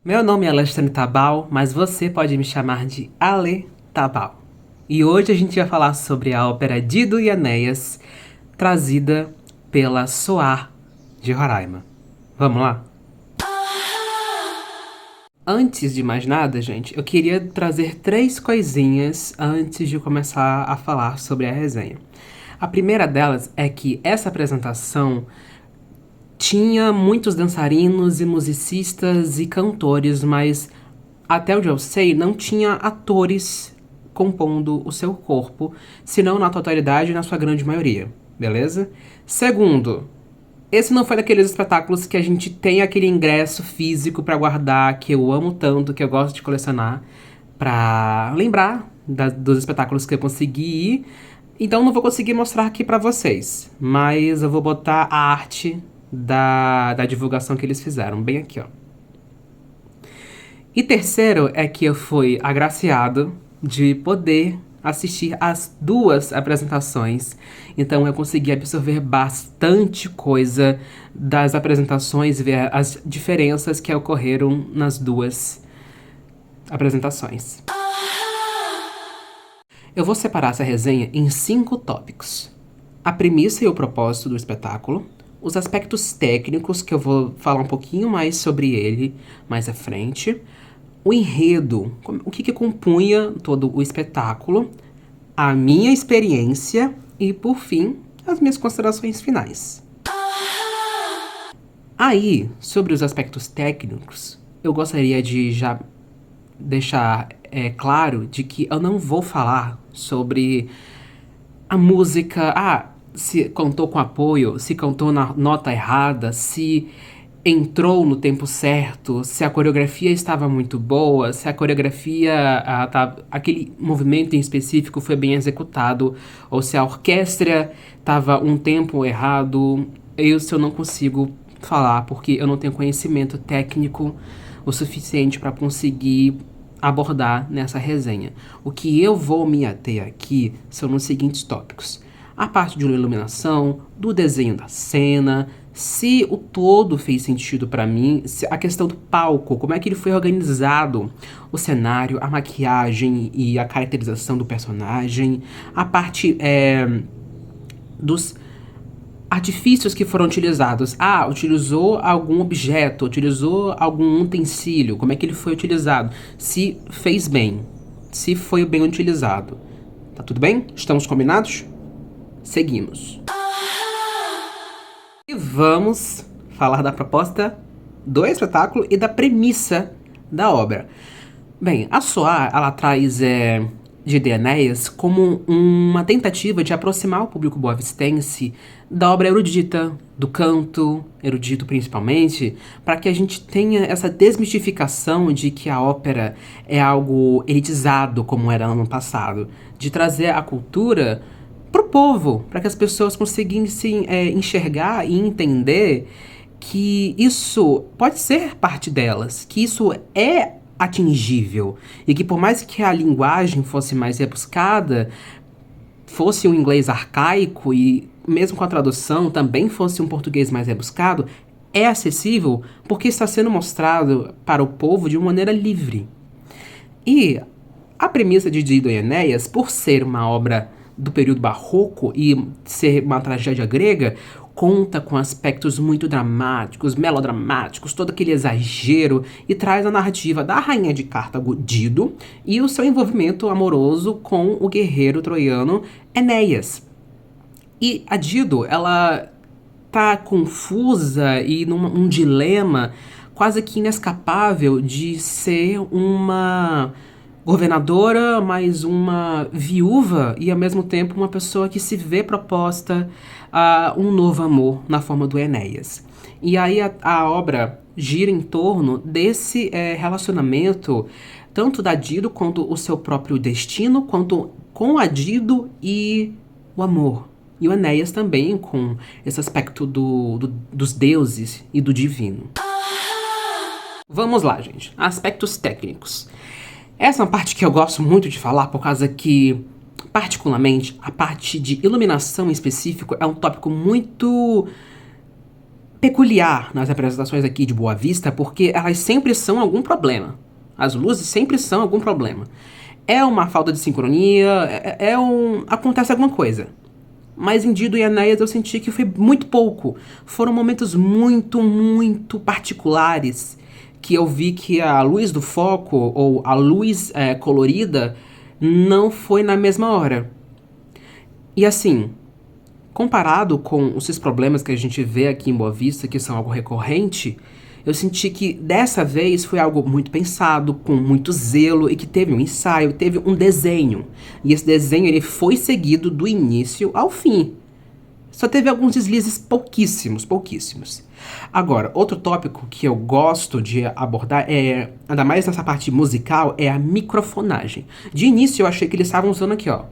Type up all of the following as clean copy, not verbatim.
Meu nome é Alexandre Tabal, mas você pode me chamar de Ale Tabal. E hoje a gente vai falar sobre a ópera Dido e Enéas, trazida pela Soar de Roraima. Vamos lá? Antes de mais nada, gente, eu queria trazer três coisinhas antes de começar a falar sobre a resenha. A primeira delas é que essa apresentação tinha muitos dançarinos e musicistas e cantores, mas até onde eu sei, não tinha atores compondo o seu corpo, senão na totalidade na sua grande maioria, beleza? Segundo, esse não foi daqueles espetáculos que a gente tem aquele ingresso físico pra guardar, que eu amo tanto, que eu gosto de colecionar, pra lembrar dos espetáculos que eu consegui ir. Então não vou conseguir mostrar aqui pra vocês, mas eu vou botar a arte da divulgação que eles fizeram, bem aqui, ó. E terceiro é que eu fui agraciado de poder assistir as duas apresentações. Então eu consegui absorver bastante coisa das apresentações e ver as diferenças que ocorreram nas duas apresentações. Eu vou separar essa resenha em 5 tópicos: a premissa e o propósito do espetáculo, os aspectos técnicos, que eu vou falar um pouquinho mais sobre ele mais à frente, o enredo, o que compunha todo o espetáculo, a minha experiência e, por fim, as minhas considerações finais. Aí, sobre os aspectos técnicos, eu gostaria de já deixar claro de que eu não vou falar sobre a música, se cantou com apoio, se cantou na nota errada, se entrou no tempo certo, se a coreografia estava muito boa, se a coreografia, aquele movimento em específico foi bem executado, ou se a orquestra estava um tempo errado. Isso eu não consigo falar, porque eu não tenho conhecimento técnico o suficiente para conseguir abordar nessa resenha. O que eu vou me ater aqui são os seguintes tópicos: a parte de iluminação, do desenho da cena, se o todo fez sentido pra mim, a questão do palco, como é que ele foi organizado, o cenário, a maquiagem e a caracterização do personagem, a parte dos artifícios que foram utilizados. Utilizou algum objeto, utilizou algum utensílio, como é que ele foi utilizado, se fez bem, se foi bem utilizado. Tá tudo bem? Estamos combinados? Seguimos. E vamos falar da proposta do espetáculo e da premissa da obra. Bem, a Soar, ela traz de Enéas como uma tentativa de aproximar o público boavistense da obra erudita, do canto erudito principalmente, para que a gente tenha essa desmistificação de que a ópera é algo elitizado como era no ano passado, de trazer a cultura pro povo, para que as pessoas conseguissem enxergar e entender que isso pode ser parte delas, que isso é atingível, e que por mais que a linguagem fosse mais rebuscada, fosse um inglês arcaico e mesmo com a tradução também fosse um português mais rebuscado, é acessível porque está sendo mostrado para o povo de uma maneira livre. E a premissa de Dido e Enéas, por ser uma obra do período barroco e ser uma tragédia grega, conta com aspectos muito dramáticos, melodramáticos, todo aquele exagero, e traz a narrativa da rainha de Cartago, Dido, e o seu envolvimento amoroso com o guerreiro troiano Enéas. E a Dido, ela tá confusa e num dilema quase que inescapável de ser uma governadora, mas uma viúva e ao mesmo tempo uma pessoa que se vê proposta a um novo amor na forma do Enéas. E aí a obra gira em torno desse relacionamento, tanto da Dido quanto o seu próprio destino, quanto com a Dido e o amor. E o Enéas também com esse aspecto dos deuses e do divino. Vamos lá, gente. Aspectos técnicos. Essa é uma parte que eu gosto muito de falar, por causa que, particularmente, a parte de iluminação em específico é um tópico muito peculiar nas apresentações aqui de Boa Vista, porque elas sempre são algum problema. As luzes sempre são algum problema. É uma falta de sincronia, acontece alguma coisa. Mas em Dido e Enéas eu senti que foi muito pouco. Foram momentos muito, muito particulares que eu vi que a luz do foco ou a luz colorida não foi na mesma hora. E assim, comparado com esses problemas que a gente vê aqui em Boa Vista, que são algo recorrente, eu senti que dessa vez foi algo muito pensado, com muito zelo e que teve um ensaio, teve um desenho. E esse desenho ele foi seguido do início ao fim. Só teve alguns deslizes pouquíssimos, pouquíssimos. Agora, outro tópico que eu gosto de abordar ainda mais nessa parte musical, é a microfonagem. De início eu achei que eles estavam usando aqui, ó,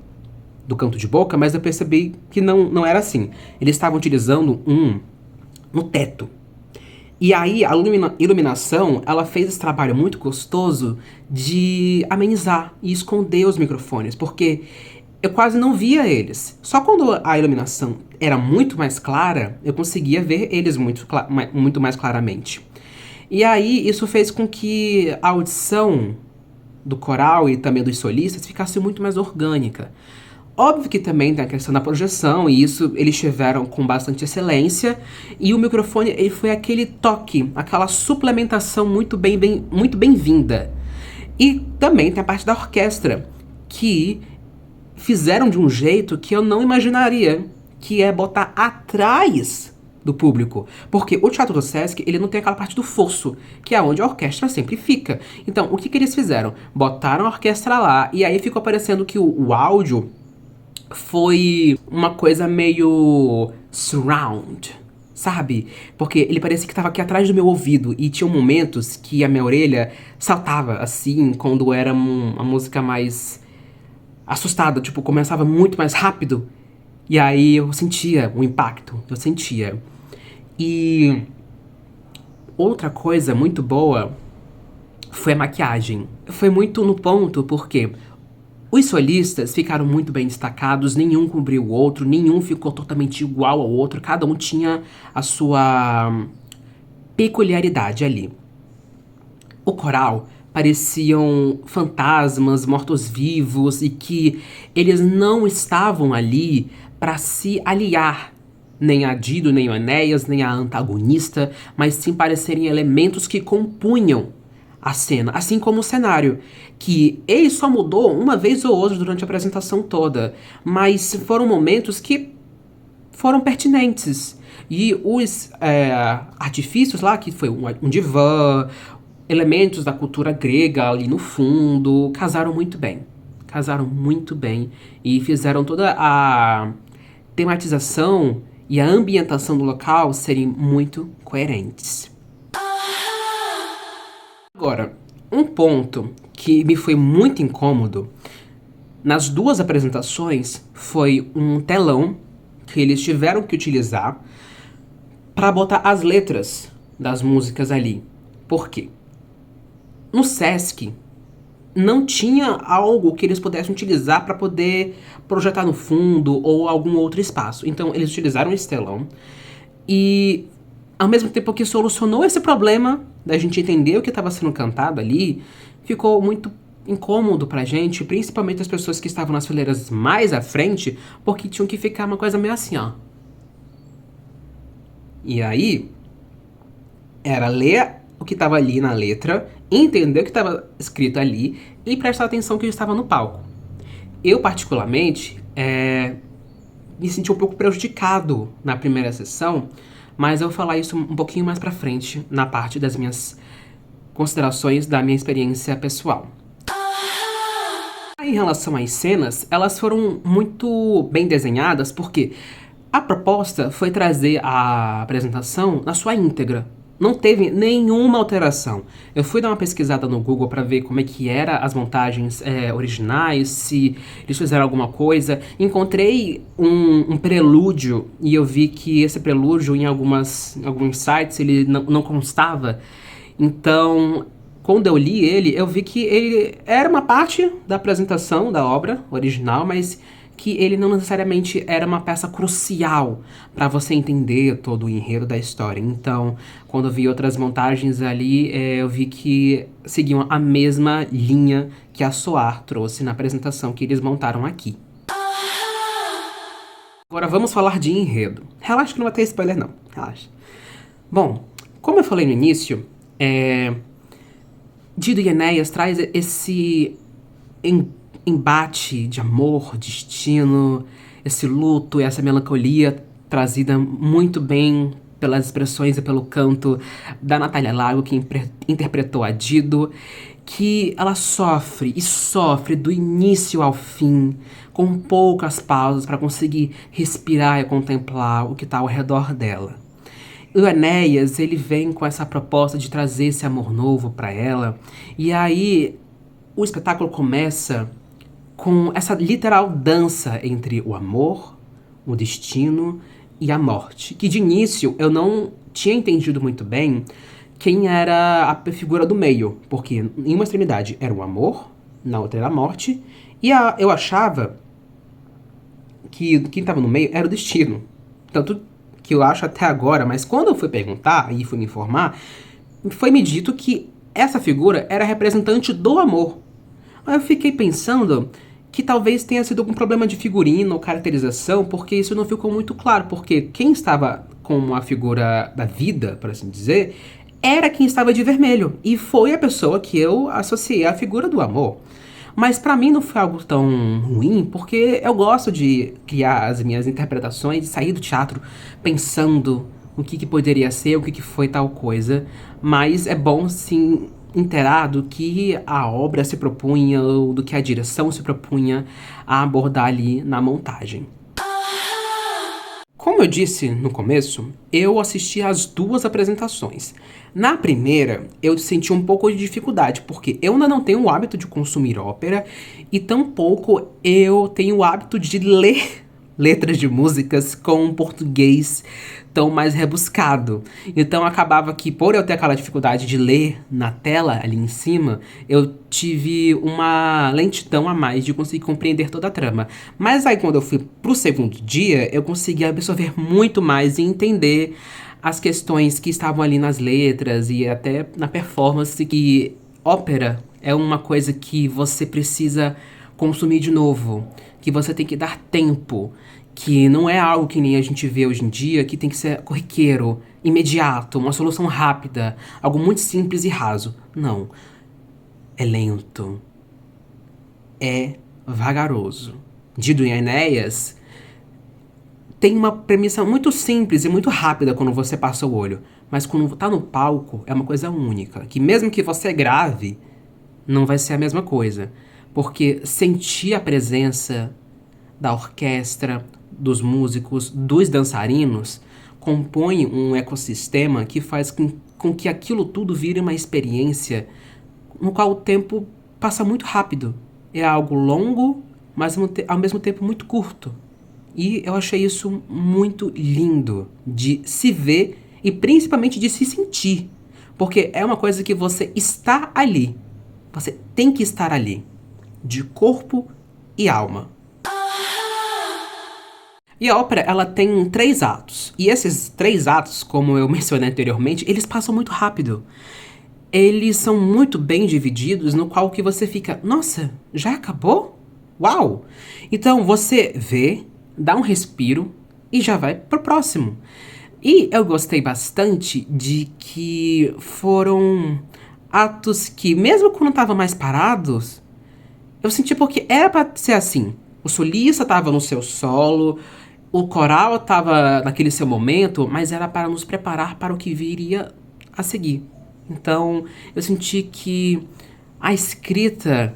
do canto de boca, mas eu percebi que não era assim. Eles estavam utilizando no teto. E aí a iluminação, ela fez esse trabalho muito gostoso de amenizar e esconder os microfones, porque eu quase não via eles. Só quando a iluminação era muito mais clara, eu conseguia ver eles muito mais claramente. E aí isso fez com que a audição do coral e também dos solistas ficasse muito mais orgânica. Óbvio que também tem a questão da projeção, e isso eles tiveram com bastante excelência. E o microfone ele foi aquele toque, aquela suplementação muito bem-vinda. E também tem a parte da orquestra, que fizeram de um jeito que eu não imaginaria, que é botar atrás do público. Porque o Teatro do Sesc, ele não tem aquela parte do fosso, que é onde a orquestra sempre fica. Então, o que eles fizeram? Botaram a orquestra lá, e aí ficou parecendo que o áudio foi uma coisa meio surround, sabe? Porque ele parecia que tava aqui atrás do meu ouvido e tinha momentos que a minha orelha saltava assim, quando era uma música mais assustada, tipo, começava muito mais rápido. E aí eu sentia o impacto, eu sentia. E outra coisa muito boa foi a maquiagem. Foi muito no ponto, porque os solistas ficaram muito bem destacados, nenhum cobriu o outro, nenhum ficou totalmente igual ao outro, cada um tinha a sua peculiaridade ali. O coral pareciam fantasmas, mortos-vivos, e que eles não estavam ali para se aliar, nem a Dido, nem a Enéas, nem a antagonista, mas sim parecerem elementos que compunham a cena, assim como o cenário, que ele só mudou uma vez ou outra durante a apresentação toda, mas foram momentos que foram pertinentes. E os artifícios lá, que foi um divã, elementos da cultura grega ali no fundo, casaram muito bem. Casaram muito bem e fizeram toda a tematização e a ambientação do local serem muito coerentes. Agora, um ponto que me foi muito incômodo nas duas apresentações foi um telão que eles tiveram que utilizar para botar as letras das músicas ali. Por quê? No Sesc não tinha algo que eles pudessem utilizar para poder projetar no fundo ou algum outro espaço. Então eles utilizaram esse telão e, ao mesmo tempo que solucionou esse problema da gente entender o que estava sendo cantado ali, ficou muito incômodo pra gente, principalmente as pessoas que estavam nas fileiras mais à frente, porque tinham que ficar uma coisa meio assim, ó. E aí, era ler o que estava ali na letra, entender o que estava escrito ali e prestar atenção que estava no palco. Eu, particularmente, me senti um pouco prejudicado na primeira sessão, mas eu vou falar isso um pouquinho mais pra frente, na parte das minhas considerações da minha experiência pessoal. Em relação às cenas, elas foram muito bem desenhadas, porque a proposta foi trazer a apresentação na sua íntegra. Não teve nenhuma alteração. Eu fui dar uma pesquisada no Google para ver como é que eram as montagens originais, se eles fizeram alguma coisa. Encontrei um prelúdio e eu vi que esse prelúdio em alguns sites ele não constava. Então, quando eu li ele, eu vi que ele era uma parte da apresentação da obra original, mas que ele não necessariamente era uma peça crucial para você entender todo o enredo da história. Então, quando eu vi outras montagens ali, eu vi que seguiam a mesma linha que a Soar trouxe na apresentação que eles montaram aqui. Agora vamos falar de enredo. Relaxa que não vai ter spoiler não, relaxa. Bom, como eu falei no início, Dido e Enéas traz esse embate de amor, destino, esse luto e essa melancolia trazida muito bem pelas expressões e pelo canto da Natália Lago, que interpretou a Dido, que ela sofre e sofre do início ao fim, com poucas pausas para conseguir respirar e contemplar o que está ao redor dela. O Enéas, ele vem com essa proposta de trazer esse amor novo para ela, e aí o espetáculo começa com essa literal dança entre o amor, o destino e a morte, que de início eu não tinha entendido muito bem quem era a figura do meio, porque em uma extremidade era o amor, na outra era a morte, e eu achava que quem estava no meio era o destino. Tanto que eu acho até agora, mas quando eu fui perguntar e fui me informar, foi me dito que essa figura era representante do amor. Aí eu fiquei pensando que talvez tenha sido algum problema de figurino ou caracterização, porque isso não ficou muito claro, porque quem estava como a figura da vida, por assim dizer, era quem estava de vermelho, e foi a pessoa que eu associei à figura do amor. Mas pra mim não foi algo tão ruim, porque eu gosto de criar as minhas interpretações, sair do teatro pensando o que poderia ser, o que foi tal coisa. Mas é bom sim inteirar do que a obra se propunha, ou do que a direção se propunha a abordar ali na montagem. Como eu disse no começo, eu assisti às duas apresentações. Na primeira, eu senti um pouco de dificuldade, porque eu ainda não tenho o hábito de consumir ópera, e tampouco eu tenho o hábito de ler letras de músicas com um português tão mais rebuscado. Então acabava que, por eu ter aquela dificuldade de ler na tela ali em cima, eu tive uma lentidão a mais de conseguir compreender toda a trama. Mas aí quando eu fui pro segundo dia, eu consegui absorver muito mais e entender as questões que estavam ali nas letras e até na performance, que ópera é uma coisa que você precisa consumir de novo, que você tem que dar tempo, que não é algo que nem a gente vê hoje em dia, que tem que ser corriqueiro, imediato, uma solução rápida, algo muito simples e raso. Não. É lento. É vagaroso. Dido e Enéas tem uma premissa muito simples e muito rápida quando você passa o olho, mas quando tá no palco é uma coisa única, que mesmo que você grave, não vai ser a mesma coisa, porque sentir a presença da orquestra, dos músicos, dos dançarinos, compõe um ecossistema que faz com que aquilo tudo vire uma experiência no qual o tempo passa muito rápido. É algo longo, mas ao mesmo tempo muito curto. E eu achei isso muito lindo de se ver e principalmente de se sentir. Porque é uma coisa que você está ali. Você tem que estar ali. De corpo e alma. E a ópera, ela tem 3 atos. E esses 3 atos, como eu mencionei anteriormente, eles passam muito rápido. Eles são muito bem divididos, no qual que você fica, nossa, já acabou? Uau! Então você vê, dá um respiro e já vai pro próximo. E eu gostei bastante de que foram atos que, mesmo quando estavam mais parados, eu senti porque era pra ser assim. O solista tava no seu solo, o coral tava naquele seu momento, mas era para nos preparar para o que viria a seguir. Então, eu senti que a escrita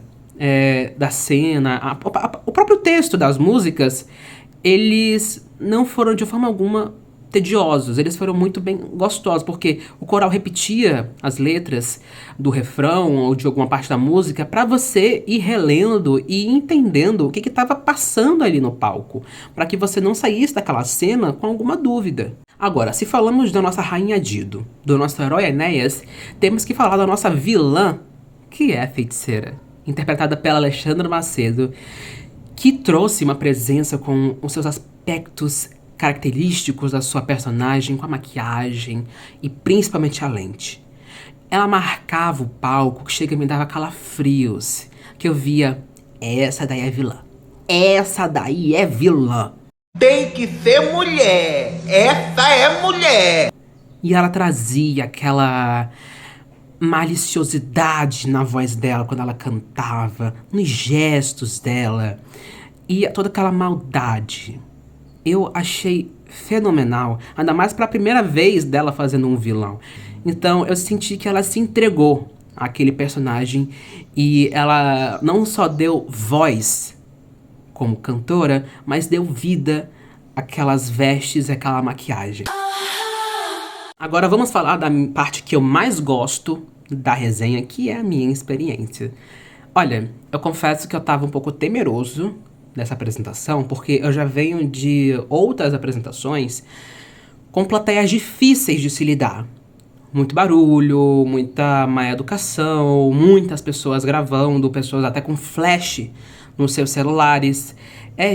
da cena, o próprio texto das músicas, eles não foram de forma alguma tediosos, eles foram muito bem gostosos, porque o coral repetia as letras do refrão ou de alguma parte da música para você ir relendo e entendendo o que estava passando ali no palco, para que você não saísse daquela cena com alguma dúvida. Agora, se falamos da nossa rainha Dido, do nosso herói Enéas, temos que falar da nossa vilã, que é a feiticeira, interpretada pela Alexandra Macedo, que trouxe uma presença com os seus aspectos característicos da sua personagem, com a maquiagem e principalmente a lente. Ela marcava o palco que chega e me dava calafrios, que eu via, essa daí é vilã. Essa daí é vilã. Tem que ser mulher. Essa é mulher. E ela trazia aquela maliciosidade na voz dela quando ela cantava, nos gestos dela e toda aquela maldade. Eu achei fenomenal, ainda mais para a primeira vez dela fazendo um vilão. Então eu senti que ela se entregou àquele personagem e ela não só deu voz como cantora, mas deu vida àquelas vestes e àquela maquiagem. Agora vamos falar da parte que eu mais gosto da resenha, que é a minha experiência. Olha, eu confesso que eu tava um pouco temeroso dessa apresentação, porque eu já venho de outras apresentações com plateias difíceis de se lidar. Muito barulho, muita má educação, muitas pessoas gravando, pessoas até com flash nos seus celulares,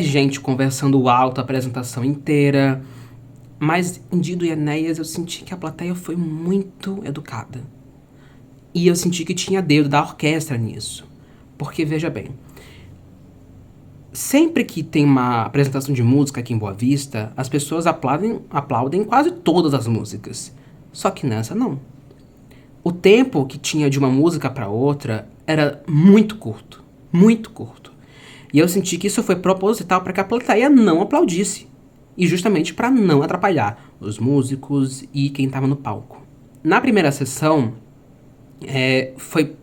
gente conversando alto a apresentação inteira. Mas em Dido e Enéas eu senti que a plateia foi muito educada. E eu senti que tinha dedo da orquestra nisso. Porque, veja bem, sempre que tem uma apresentação de música aqui em Boa Vista, as pessoas aplaudem quase todas as músicas. Só que nessa não. O tempo que tinha de uma música para outra era muito curto. Muito curto. E eu senti que isso foi proposital para que a plateia não aplaudisse. E justamente para não atrapalhar os músicos e quem estava no palco. Na primeira sessão, foi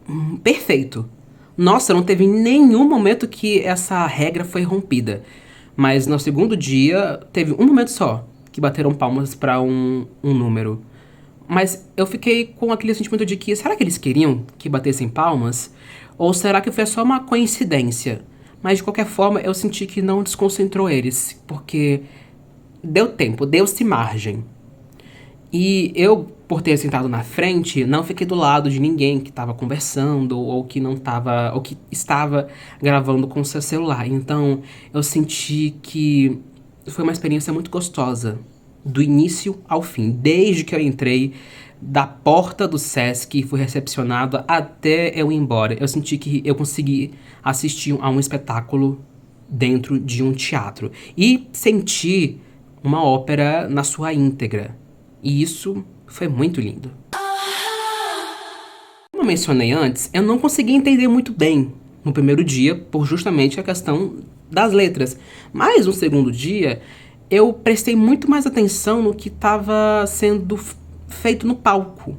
perfeito. Nossa, não teve nenhum momento que essa regra foi rompida. Mas no segundo dia, teve um momento só que bateram palmas para um número. Mas eu fiquei com aquele sentimento de que, será que eles queriam que batessem palmas? Ou será que foi só uma coincidência? Mas de qualquer forma, eu senti que não desconcentrou eles, porque deu tempo, deu-se margem. E eu, por ter sentado na frente, não fiquei do lado de ninguém que estava conversando ou que não estava, ou que estava gravando com seu celular. Então, eu senti que foi uma experiência muito gostosa, do início ao fim, desde que eu entrei da porta do Sesc e fui recepcionado até eu ir embora. Eu senti que eu consegui assistir a um espetáculo dentro de um teatro e senti uma ópera na sua íntegra. E isso foi muito lindo. Como eu mencionei antes, eu não consegui entender muito bem no primeiro dia, por justamente a questão das letras. Mas no segundo dia, eu prestei muito mais atenção no que estava sendo feito no palco.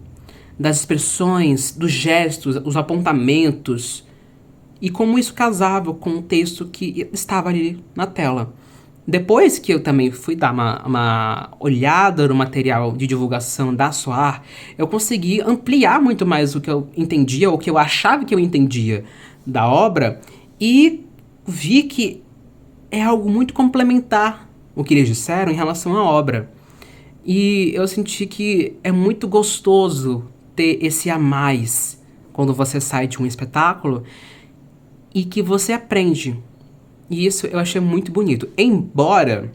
Das expressões, dos gestos, os apontamentos. E como isso casava com o texto que estava ali na tela. Depois que eu também fui dar uma olhada no material de divulgação da Soar, eu consegui ampliar muito mais o que eu entendia, ou o que eu achava que eu entendia da obra, e vi que é algo muito complementar o que eles disseram em relação à obra. E eu senti que é muito gostoso ter esse a mais quando você sai de um espetáculo e que você aprende. E isso eu achei muito bonito. Embora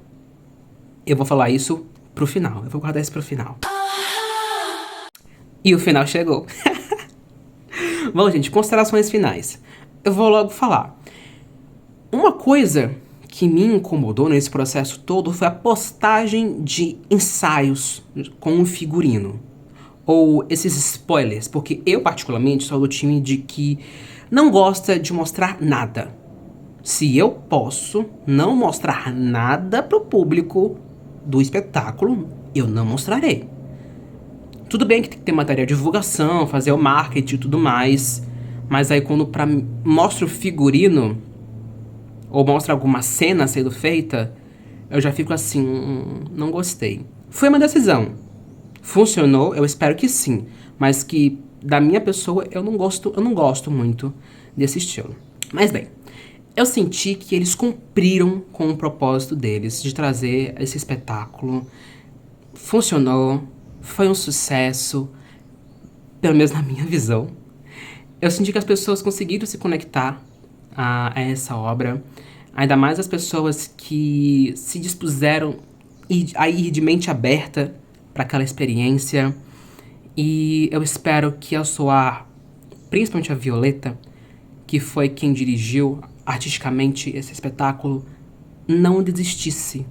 eu vou falar isso pro final. Eu vou guardar isso pro final. E o final chegou. Bom, gente, considerações finais. Eu vou logo falar. Uma coisa que me incomodou nesse processo todo foi a postagem de ensaios com um figurino. Ou esses spoilers, porque eu particularmente sou do time de que não gosta de mostrar nada. Se eu posso não mostrar nada pro público do espetáculo, eu não mostrarei. Tudo bem que tem que ter material de divulgação, fazer o marketing e tudo mais, mas aí quando mostra o figurino, ou mostra alguma cena sendo feita, eu já fico assim, não gostei. Foi uma decisão. Funcionou? Eu espero que sim, mas que da minha pessoa eu não gosto muito desse estilo. Mas bem, eu senti que eles cumpriram com o propósito deles de trazer esse espetáculo. Funcionou, foi um sucesso, pelo menos na minha visão. Eu senti que as pessoas conseguiram se conectar a essa obra. Ainda mais as pessoas que se dispuseram a ir de mente aberta para aquela experiência. E eu espero que a Soar, principalmente a Violeta, que foi quem dirigiu artisticamente esse espetáculo, não desistisse.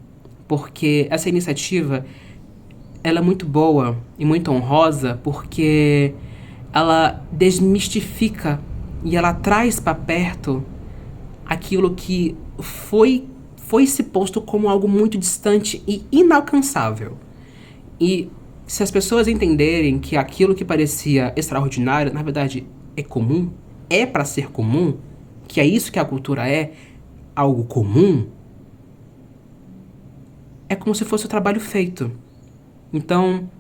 Porque essa iniciativa, ela é muito boa e muito honrosa, porque ela desmistifica e ela traz para perto aquilo que foi se posto como algo muito distante e inalcançável. E se as pessoas entenderem que aquilo que parecia extraordinário, na verdade, é comum, é para ser comum, que é isso que a cultura é, algo comum, é como se fosse o trabalho feito. Então,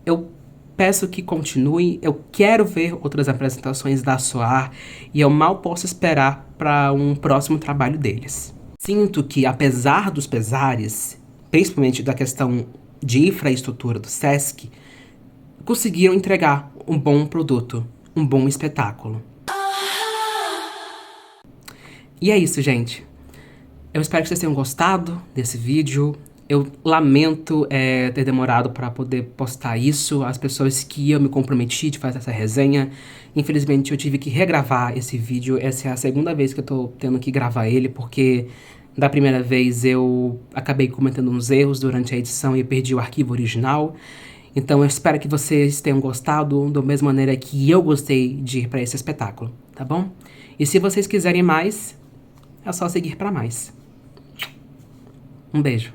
eu peço que continue, eu quero ver outras apresentações da Soar e eu mal posso esperar para um próximo trabalho deles. Sinto que, apesar dos pesares, principalmente da questão de infraestrutura do Sesc, conseguiram entregar um bom produto, um bom espetáculo. E é isso, gente. Eu espero que vocês tenham gostado desse vídeo. Eu lamento ter demorado para poder postar isso. As pessoas que eu me comprometi de fazer essa resenha, infelizmente eu tive que regravar esse vídeo. Essa é a segunda vez que eu tô tendo que gravar ele, porque da primeira vez eu acabei cometendo uns erros durante a edição e perdi o arquivo original. Então eu espero que vocês tenham gostado da mesma maneira que eu gostei de ir para esse espetáculo, tá bom? E se vocês quiserem mais, é só seguir para mais. Um beijo.